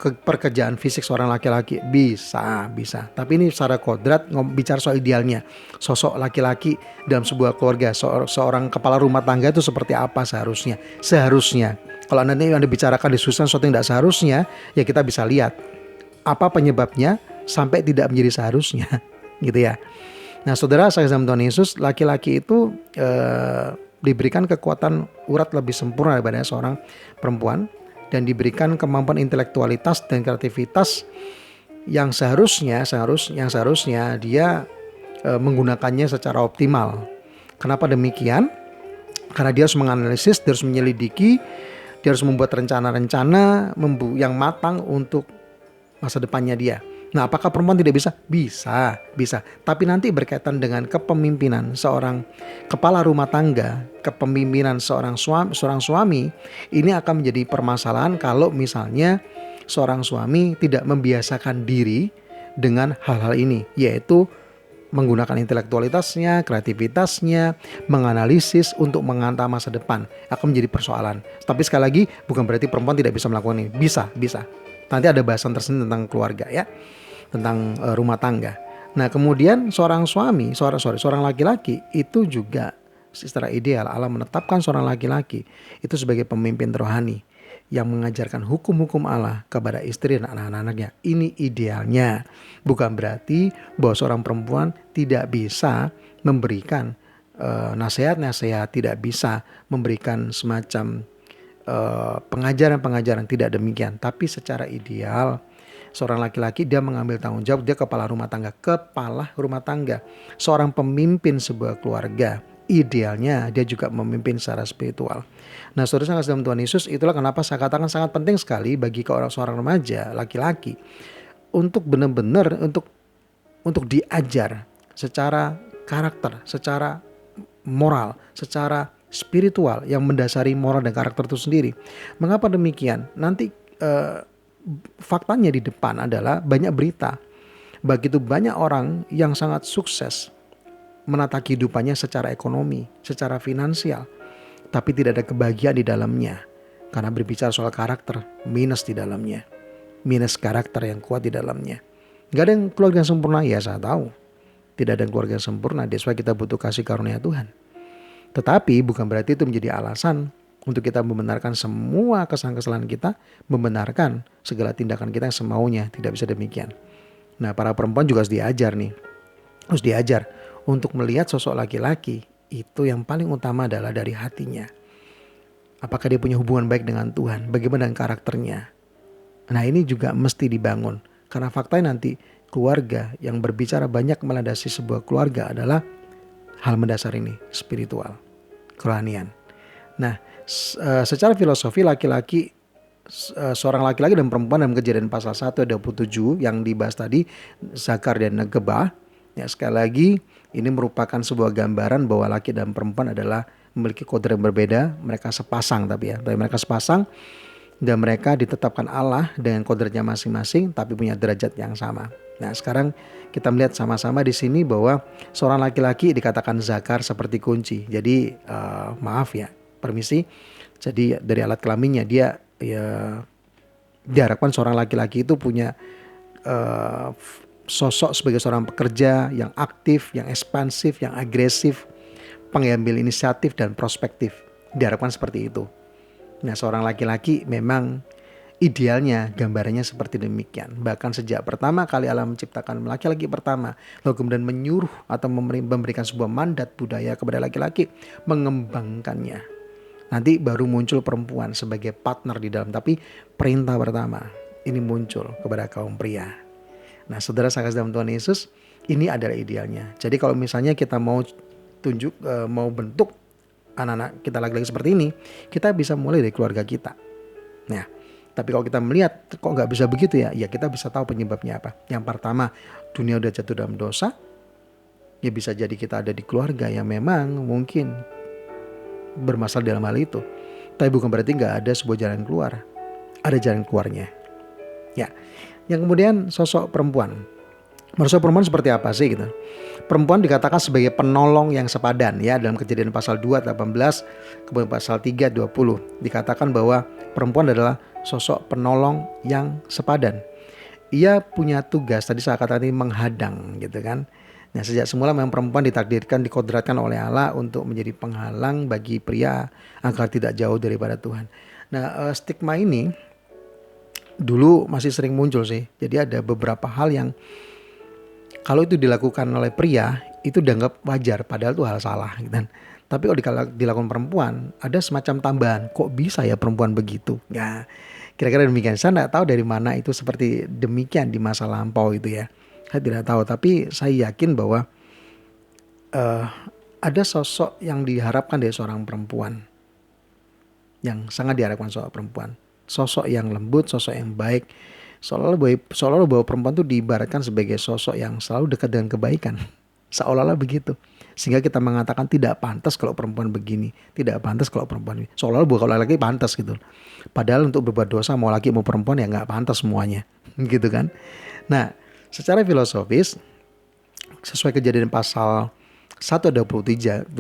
A: pekerjaan fisik seorang laki-laki? Bisa. Tapi ini secara kodrat bicara soal idealnya. Sosok laki-laki dalam sebuah keluarga, seorang kepala rumah tangga itu seperti apa seharusnya? Seharusnya. Kalau nanti Anda bicarakan di susunan sesuatu yang tidak seharusnya, ya kita bisa lihat apa penyebabnya sampai tidak menjadi seharusnya, gitu ya. Nah, saudara saya dalam Tuhan Yesus, laki-laki itu diberikan kekuatan urat lebih sempurna daripada seorang perempuan dan diberikan kemampuan intelektualitas dan kreativitas yang seharusnya dia menggunakannya secara optimal. Kenapa demikian? Karena dia harus menganalisis, dia harus menyelidiki, dia harus membuat rencana-rencana yang matang untuk masa depannya dia. Nah, apakah perempuan tidak bisa? Bisa, bisa. Tapi nanti berkaitan dengan kepemimpinan seorang kepala rumah tangga, kepemimpinan seorang suami, ini akan menjadi permasalahan kalau misalnya seorang suami tidak membiasakan diri dengan hal-hal ini, yaitu menggunakan intelektualitasnya, kreativitasnya, menganalisis untuk mengantar masa depan, akan menjadi persoalan. Tapi sekali lagi, bukan berarti perempuan tidak bisa melakukan ini. Bisa, bisa. Nanti ada bahasan tersendiri tentang keluarga ya, tentang rumah tangga. Nah, kemudian seorang laki-laki itu juga secara ideal Allah menetapkan seorang laki-laki itu sebagai pemimpin rohani yang mengajarkan hukum-hukum Allah kepada istri dan anak-anaknya. Ini idealnya. Bukan berarti bahwa seorang perempuan tidak bisa memberikan nasihat-nasihat, tidak bisa memberikan semacam pengajaran-pengajaran, tidak demikian. Tapi secara ideal seorang laki-laki dia mengambil tanggung jawab, dia kepala rumah tangga, seorang pemimpin sebuah keluarga. Idealnya dia juga memimpin secara spiritual. Nah, saudara dalam Tuhan Yesus, itulah kenapa saya katakan sangat penting sekali bagi seorang remaja laki-laki untuk benar-benar untuk diajar secara karakter, secara moral, secara spiritual yang mendasari moral dan karakter itu sendiri. Mengapa demikian? Nanti faktanya di depan adalah banyak berita. Begitu banyak orang yang sangat sukses menata kehidupannya secara ekonomi, secara finansial, tapi tidak ada kebahagiaan di dalamnya. Karena berbicara soal karakter, minus di dalamnya. Minus karakter yang kuat di dalamnya. Gak ada yang keluarga yang sempurna, ya saya tahu. Tidak ada yang keluarga yang sempurna, that's why kita butuh kasih karunia Tuhan. Tetapi bukan berarti itu menjadi alasan untuk kita membenarkan semua kesalahan-kesalahan kita, membenarkan segala tindakan kita yang semaunya. Tidak bisa demikian. Nah, para perempuan juga harus diajar nih. Harus diajar untuk melihat sosok laki-laki itu yang paling utama adalah dari hatinya. Apakah dia punya hubungan baik dengan Tuhan? Bagaimana dengan karakternya? Nah, ini juga mesti dibangun. Karena faktanya nanti keluarga yang berbicara banyak melandasi sebuah keluarga adalah hal mendasar ini, spiritual, kerohanian. Nah, secara filosofi seorang laki-laki dan perempuan dalam Kejadian pasal 1 ada 27 yang dibahas tadi, Zakar dan Negeba. Ya, sekali lagi ini merupakan sebuah gambaran bahwa laki dan perempuan adalah memiliki kodrat yang berbeda. Mereka sepasang tapi mereka sepasang dan mereka ditetapkan Allah dengan kodratnya masing-masing tapi punya derajat yang sama. Nah, sekarang kita melihat sama-sama di sini bahwa seorang laki-laki dikatakan Zakar seperti kunci. Jadi permisi. Jadi dari alat kelaminnya dia diharapkan seorang laki-laki itu punya sosok sebagai seorang pekerja yang aktif, yang ekspansif, yang agresif, pengambil inisiatif dan prospektif. Diharapkan seperti itu. Nah, seorang laki-laki memang idealnya gambarannya seperti demikian. Bahkan sejak pertama kali Allah menciptakan laki-laki pertama, lalu kemudian menyuruh atau memberikan sebuah mandat budaya kepada laki-laki, mengembangkannya. Nanti baru muncul perempuan sebagai partner di dalam, tapi perintah pertama ini muncul kepada kaum pria. Nah, saudara saya dalam Tuhan Yesus, ini adalah idealnya. Jadi kalau misalnya kita mau mau bentuk anak-anak kita laki-laki seperti ini, kita bisa mulai dari keluarga kita. Nah, tapi kalau kita melihat kok nggak bisa begitu ya kita bisa tahu penyebabnya apa. Yang pertama, dunia udah jatuh dalam dosa. Ya bisa jadi kita ada di keluarga yang memang mungkin bermasalah dalam hal itu. Tapi bukan berarti nggak ada sebuah jalan keluar. Ada jalan keluarnya. Ya. Yang kemudian sosok perempuan. Sosok perempuan seperti apa sih gitu? Perempuan dikatakan sebagai penolong yang sepadan ya, dalam Kejadian pasal 2 18, kemudian pasal 3 20 dikatakan bahwa perempuan adalah sosok penolong yang sepadan. Ia punya tugas, tadi saya katakan ini menghadang gitu kan. Nah, sejak semula memang perempuan dikodratkan oleh Allah untuk menjadi penghalang bagi pria agar tidak jauh daripada Tuhan. Nah, stigma ini dulu masih sering muncul sih. Jadi ada beberapa hal yang kalau itu dilakukan oleh pria itu dianggap wajar, padahal itu hal salah gitu kan. Tapi kalau dilakukan perempuan ada semacam tambahan, kok bisa ya perempuan begitu? Ya, kira-kira demikian. Saya tidak tahu dari mana itu seperti demikian di masa lampau itu ya. Saya tidak tahu, tapi saya yakin bahwa ada sosok yang diharapkan dari seorang perempuan, yang sangat diharapkan seorang perempuan. Sosok yang lembut, sosok yang baik, Seolah-olah bahwa perempuan itu diibaratkan sebagai sosok yang selalu dekat dengan kebaikan. Seolah-olah begitu. Sehingga kita mengatakan tidak pantas kalau perempuan begini, tidak pantas kalau perempuan ini. Seolah-olah bahwa kalau laki pantas gitu. Padahal untuk berbuat dosa mau laki mau perempuan ya nggak pantas semuanya, gitu kan. Nah, secara filosofis sesuai Kejadian pasal 1:27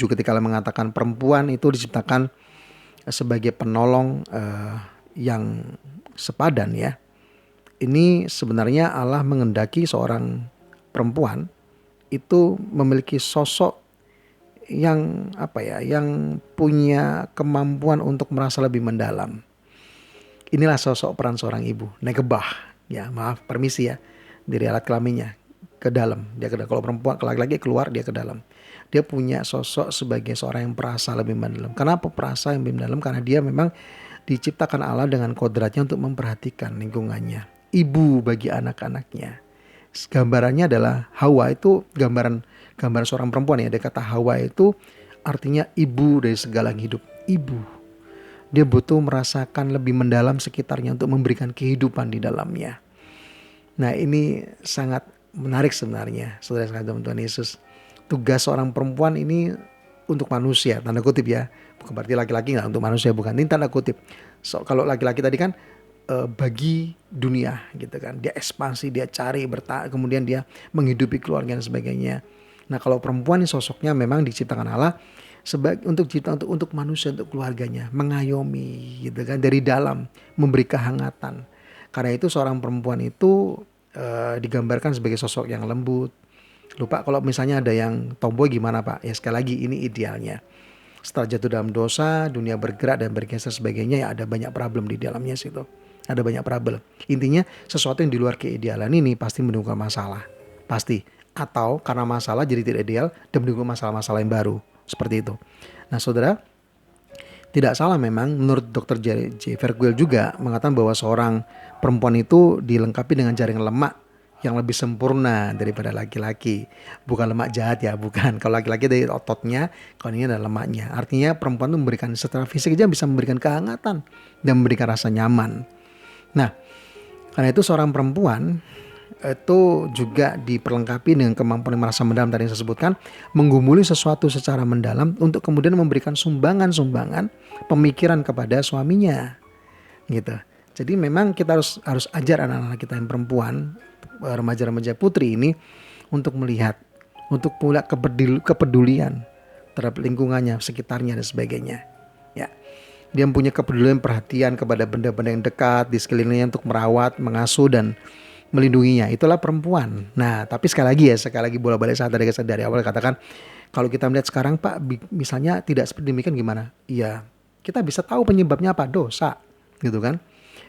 A: ketika Allah mengatakan perempuan itu diciptakan sebagai penolong yang sepadan ya. Ini sebenarnya Allah mengendaki seorang perempuan itu memiliki sosok yang yang punya kemampuan untuk merasa lebih mendalam. Inilah sosok peran seorang ibu. Nekebah, ya maaf permisi ya, dari alat kelaminnya ke dalam. Dia ke dalam. Kalau perempuan, kalau laki-laki keluar dia ke dalam. Dia punya sosok sebagai seorang yang perasa lebih mendalam. Kenapa perasa yang lebih mendalam? Karena dia memang diciptakan Allah dengan kodratnya untuk memperhatikan lingkungannya. Ibu bagi anak-anaknya. Gambarannya adalah Hawa itu gambaran seorang perempuan ya. Dia kata Hawa itu artinya ibu dari segala yang hidup. Ibu. Dia butuh merasakan lebih mendalam sekitarnya untuk memberikan kehidupan di dalamnya. Nah ini sangat menarik sebenarnya, saudara sekalian Tuhan Yesus. Tugas seorang perempuan ini untuk manusia, tanda kutip ya. Bukan berarti laki-laki nggak untuk manusia, bukan. Ini tanda kutip. Kalau laki-laki tadi kan bagi dunia gitu kan. Dia ekspansi, dia cari, kemudian dia menghidupi keluarga dan sebagainya. Nah kalau perempuan ini sosoknya memang diciptakan Allah untuk manusia, untuk keluarganya, mengayomi gitu kan, dari dalam memberi kehangatan. Karena itu seorang perempuan itu digambarkan sebagai sosok yang lembut. Lupa kalau misalnya ada yang tomboy gimana Pak? Ya sekali lagi ini idealnya. Setelah jatuh dalam dosa, dunia bergerak dan bergeser sebagainya, ya ada banyak problem di dalamnya situ. Ada banyak problem. Intinya sesuatu yang di luar keidealan ini pasti menimbulkan masalah. Pasti. Atau karena masalah jadi tidak ideal dan menimbulkan masalah-masalah yang baru. Seperti itu. Nah saudara, tidak salah memang menurut Dr. J. Verguel juga mengatakan bahwa seorang perempuan itu dilengkapi dengan jaringan lemak yang lebih sempurna daripada laki-laki. Bukan lemak jahat ya, bukan. Kalau laki-laki dari ototnya, kalau ini adalah lemaknya. Artinya perempuan itu memberikan secara fisik aja bisa memberikan kehangatan dan memberikan rasa nyaman. Nah, karena itu seorang perempuan itu juga diperlengkapi dengan kemampuan yang merasa mendalam tadi yang saya sebutkan, menggumuli sesuatu secara mendalam untuk kemudian memberikan sumbangan pemikiran kepada suaminya gitu. Jadi memang kita harus ajar anak-anak kita yang perempuan, remaja-remaja putri ini untuk melihat, untuk punya kepedulian terhadap lingkungannya, sekitarnya dan sebagainya. Ya. Dia punya kepedulian, perhatian kepada benda-benda yang dekat di sekelilingnya untuk merawat, mengasuh dan melindunginya. Itulah perempuan. Nah, tapi sekali lagi bola-balik saat dari awal katakan, kalau kita melihat sekarang Pak, misalnya tidak seperti demikian gimana? Iya, kita bisa tahu penyebabnya apa? Dosa, gitu kan?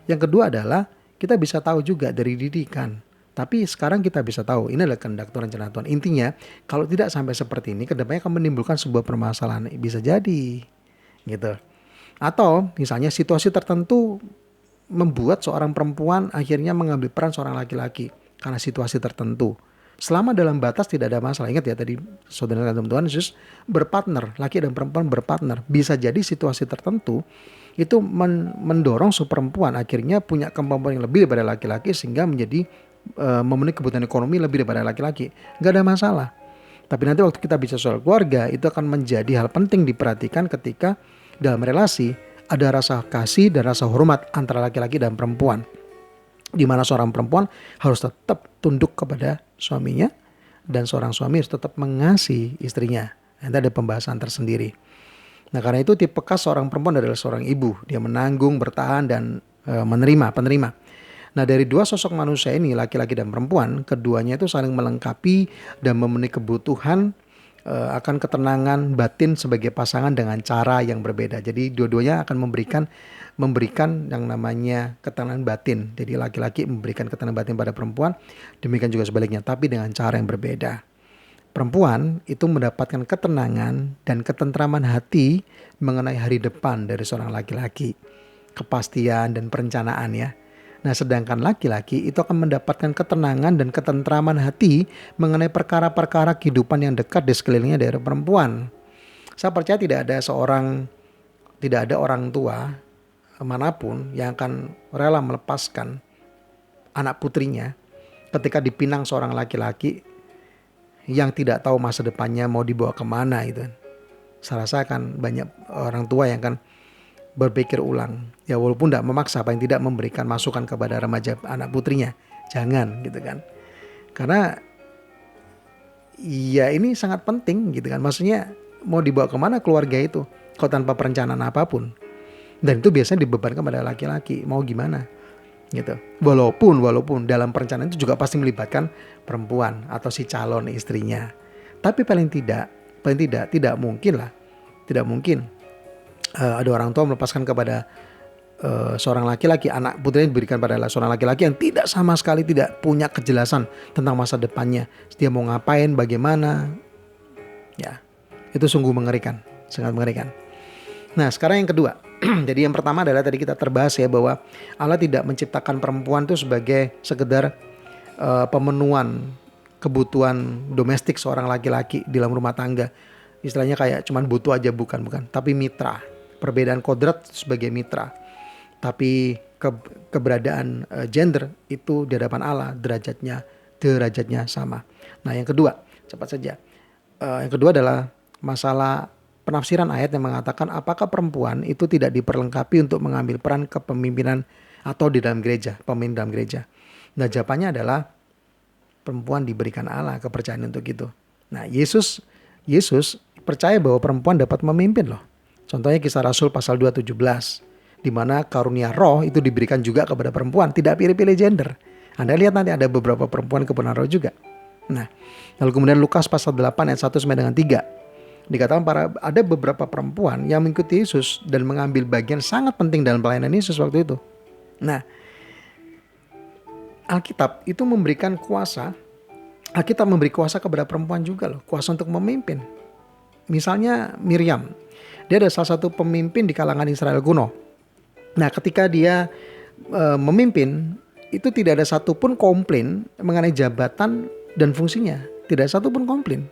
A: Yang kedua adalah kita bisa tahu juga dari didikan. Tapi sekarang kita bisa tahu ini adalah kehendak Tuhan, rencana Tuhan. Intinya, kalau tidak sampai seperti ini, kedepannya akan menimbulkan sebuah permasalahan. Bisa jadi, gitu. Atau misalnya situasi tertentu membuat seorang perempuan akhirnya mengambil peran seorang laki-laki karena situasi tertentu. Selama dalam batas tidak ada masalah. Ingat ya tadi saudara dan Tuhan Yesus berpartner, laki dan perempuan berpartner. Bisa jadi situasi tertentu itu mendorong si perempuan akhirnya punya kemampuan yang lebih daripada laki-laki sehingga menjadi memenuhi kebutuhan ekonomi lebih daripada laki-laki. Gak ada masalah. Tapi nanti waktu kita bicara soal keluarga itu akan menjadi hal penting diperhatikan ketika dalam relasi ada rasa kasih dan rasa hormat antara laki-laki dan perempuan. Di mana seorang perempuan harus tetap tunduk kepada suaminya dan seorang suami harus tetap mengasihi istrinya. Nanti ada pembahasan tersendiri. Nah karena itu tipe khas seorang perempuan adalah seorang ibu. Dia menanggung, bertahan dan penerima. Nah dari dua sosok manusia ini, laki-laki dan perempuan, keduanya itu saling melengkapi dan memenuhi kebutuhan akan ketenangan batin sebagai pasangan dengan cara yang berbeda. Jadi dua-duanya akan memberikan yang namanya ketenangan batin. Jadi laki-laki memberikan ketenangan batin pada perempuan, demikian juga sebaliknya, tapi dengan cara yang berbeda. Perempuan itu mendapatkan ketenangan dan ketentraman hati mengenai hari depan dari seorang laki-laki, kepastian dan perencanaan ya. Nah sedangkan laki-laki itu akan mendapatkan ketenangan dan ketentraman hati mengenai perkara-perkara kehidupan yang dekat di sekelilingnya dari perempuan. Saya percaya tidak ada orang tua manapun yang akan rela melepaskan anak putrinya ketika dipinang seorang laki-laki yang tidak tahu masa depannya mau dibawa kemana itu. Saya rasa akan banyak orang tua yang akan berpikir ulang. Ya walaupun tidak memaksa, paling tidak memberikan masukan kepada remaja anak putrinya. Jangan gitu kan. Karena ya ini sangat penting gitu kan. Maksudnya mau dibawa kemana keluarga itu kalau tanpa perencanaan apapun. Dan itu biasanya dibebankan pada laki-laki. Mau gimana gitu. Walaupun dalam perencanaan itu juga pasti melibatkan perempuan atau si calon istrinya. Tapi paling tidak mungkin lah. Tidak mungkin ada orang tua melepaskan kepada seorang laki-laki, anak putrinya diberikan pada seorang laki-laki yang tidak sama sekali tidak punya kejelasan tentang masa depannya. Dia mau ngapain, bagaimana. Ya, itu sungguh mengerikan, sangat mengerikan. Nah, sekarang yang kedua. Jadi yang pertama adalah tadi kita terbahas ya bahwa Allah tidak menciptakan perempuan itu sebagai sekedar pemenuhan kebutuhan domestik seorang laki-laki di dalam rumah tangga. Istilahnya kayak cuman butuh aja, bukan. Tapi mitra. Perbedaan kodrat sebagai mitra. Tapi keberadaan gender itu di hadapan Allah derajatnya sama. Nah yang kedua, cepat saja. Yang kedua adalah masalah penafsiran ayat yang mengatakan apakah perempuan itu tidak diperlengkapi untuk mengambil peran kepemimpinan atau di dalam gereja, pemimpin dalam gereja. Nah jawabannya adalah perempuan diberikan Allah kepercayaan untuk itu. Nah Yesus percaya bahwa perempuan dapat memimpin loh. Contohnya Kisah Rasul pasal 2:17, di mana karunia roh itu diberikan juga kepada perempuan, tidak pilih-pilih gender. Anda lihat nanti ada beberapa perempuan kebenaran roh juga. Nah, lalu kemudian Lukas pasal 8 ayat 1 sampai dengan 3. Dikatakan ada beberapa perempuan yang mengikuti Yesus dan mengambil bagian sangat penting dalam pelayanan Yesus waktu itu. Nah, Alkitab itu memberikan kuasa. Alkitab memberi kuasa kepada perempuan juga loh, kuasa untuk memimpin. Misalnya Miriam, dia ada salah satu pemimpin di kalangan Israel kuno. Nah, ketika dia memimpin, itu tidak ada satupun komplain mengenai jabatan dan fungsinya. Tidak ada satupun komplain.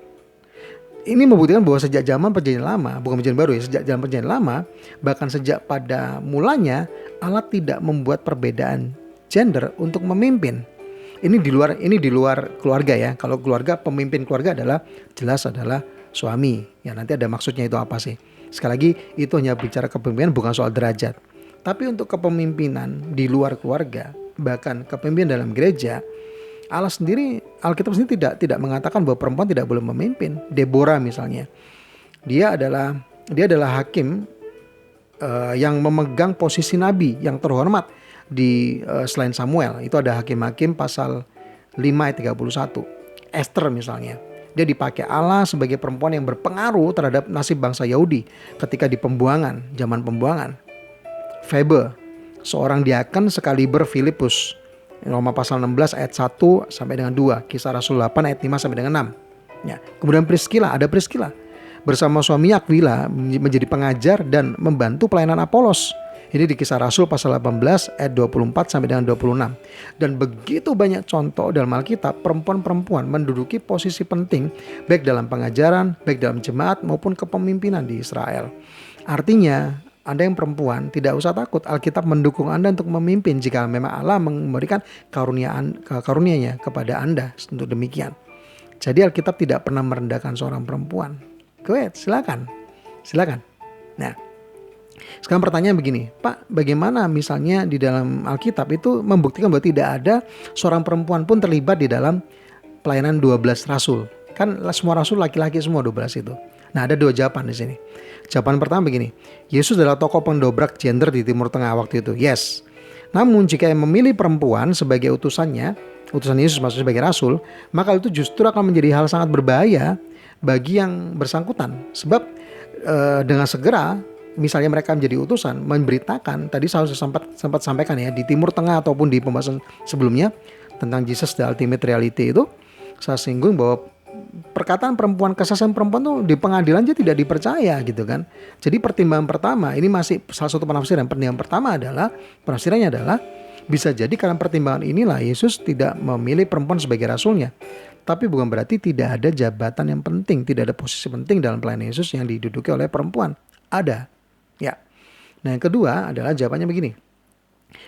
A: Ini membuktikan bahwa sejak zaman perjanjian lama, bukan perjanjian baru ya, sejak zaman perjanjian lama, bahkan sejak pada mulanya Allah tidak membuat perbedaan gender untuk memimpin. Ini di luar keluarga ya. Kalau keluarga, pemimpin keluarga adalah suami. Ya nanti ada maksudnya itu apa sih? Sekali lagi itu hanya bicara kepemimpinan, bukan soal derajat. Tapi untuk kepemimpinan di luar keluarga, bahkan kepemimpinan dalam gereja, Allah sendiri, Alkitab sendiri tidak mengatakan bahwa perempuan tidak boleh memimpin. Deborah misalnya, dia adalah hakim yang memegang posisi nabi yang terhormat di selain Samuel. Itu ada hakim-hakim pasal 5 ayat 31. Esther misalnya, dia dipakai Allah sebagai perempuan yang berpengaruh terhadap nasib bangsa Yahudi ketika di zaman pembuangan. Febe, seorang diaken sekaliber Filipus. Roma pasal 16 ayat 1 sampai dengan 2, Kisah Rasul 8 ayat 5 sampai dengan 6. Ya, kemudian Priskila bersama suami Aquila menjadi pengajar dan membantu pelayanan Apolos. Ini di Kisah Rasul pasal 18 ayat 24 sampai dengan 26. Dan begitu banyak contoh dalam Alkitab perempuan-perempuan menduduki posisi penting baik dalam pengajaran, baik dalam jemaat maupun kepemimpinan di Israel. Artinya Anda yang perempuan tidak usah takut, Alkitab mendukung Anda untuk memimpin jika memang Allah memberikan karunia-Nya kepada Anda untuk demikian. Jadi Alkitab tidak pernah merendahkan seorang perempuan. Silakan. Nah, sekarang pertanyaan begini, Pak, bagaimana misalnya di dalam Alkitab itu membuktikan bahwa tidak ada seorang perempuan pun terlibat di dalam pelayanan 12 rasul? Kan semua rasul laki-laki semua 12 itu. Nah, ada dua jawaban di sini. Jawaban pertama begini, Yesus adalah tokoh pendobrak gender di Timur Tengah waktu itu. Yes. Namun jika yang memilih perempuan sebagai utusan Yesus maksudnya sebagai rasul, maka itu justru akan menjadi hal sangat berbahaya bagi yang bersangkutan. Sebab dengan segera misalnya mereka menjadi utusan, memberitakan, tadi saya sempat sampaikan ya di Timur Tengah ataupun di pembahasan sebelumnya tentang Jesus the Ultimate Reality itu, saya singgung bahwa perkataan perempuan, kesaksian perempuan tuh di pengadilan aja tidak dipercaya gitu kan. Jadi pertimbangan pertama, ini masih salah satu penafsiran. Pertimbangan pertama adalah, penafsirannya adalah bisa jadi karena pertimbangan inilah Yesus tidak memilih perempuan sebagai rasulnya. Tapi bukan berarti tidak ada jabatan yang penting, tidak ada posisi penting dalam pelayanan Yesus yang diduduki oleh perempuan. Ada. Ya. Nah yang kedua adalah jawabannya begini.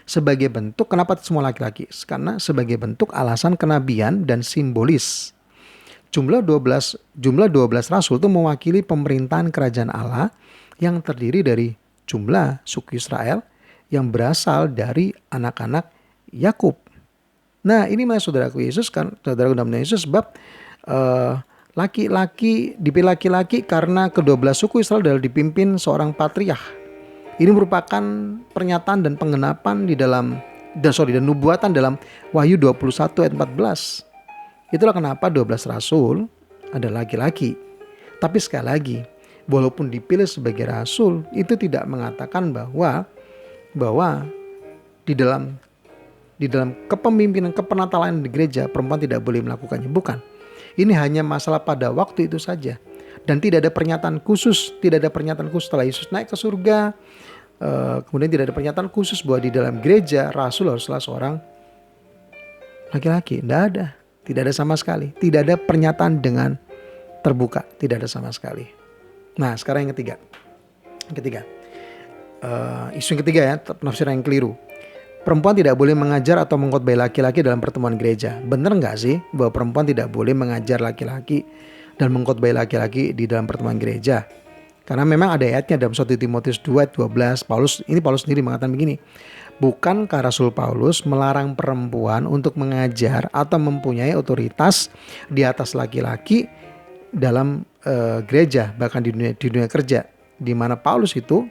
A: Sebagai bentuk, kenapa semua laki-laki? Karena sebagai bentuk alasan kenabian dan simbolis. Jumlah 12 rasul itu mewakili pemerintahan kerajaan Allah yang terdiri dari jumlah suku Israel yang berasal dari anak-anak Yakub. Nah, ini mas saudaraku Yesus kan, saudaraku dalam Yesus, sebab laki-laki dipilih laki-laki karena kedua belas suku Israel adalah dipimpin seorang patriark. Ini merupakan pernyataan dan penggenapan dan nubuatan dalam Wahyu 21 ayat 14. Itulah kenapa 12 rasul adalah laki-laki. Tapi sekali lagi, walaupun dipilih sebagai rasul, itu tidak mengatakan bahwa di dalam kepemimpinan kepenatalan di gereja perempuan tidak boleh melakukannya. Bukan. Ini hanya masalah pada waktu itu saja. Dan tidak ada pernyataan khusus setelah Yesus naik ke surga. Kemudian tidak ada pernyataan khusus bahwa di dalam gereja rasul haruslah seorang laki-laki. Tidak ada sama sekali. Tidak ada pernyataan dengan terbuka. Tidak ada sama sekali. Nah, sekarang yang ketiga. Isu yang ketiga ya, penafsiran yang keliru. Perempuan tidak boleh mengajar atau mengkhotbahi laki-laki dalam pertemuan gereja. Benar nggak sih bahwa perempuan tidak boleh mengajar laki-laki dan mengkhotbahi laki-laki di dalam pertemuan gereja? Karena memang ada ayatnya dalam 1 Timotius 2 ayat 12. Paulus sendiri mengatakan begini. Bukankah Rasul Paulus melarang perempuan untuk mengajar atau mempunyai otoritas di atas laki-laki dalam gereja, bahkan di dunia kerja, di mana Paulus itu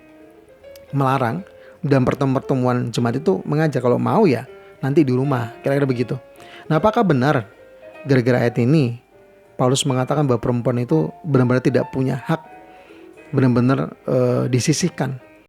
A: melarang dalam pertemuan jemaat itu mengajar. Kalau mau ya nanti di rumah, kira-kira begitu. Nah, apakah benar gara-gara ayat ini Paulus mengatakan bahwa perempuan itu benar-benar tidak punya hak, benar-benar disisihkan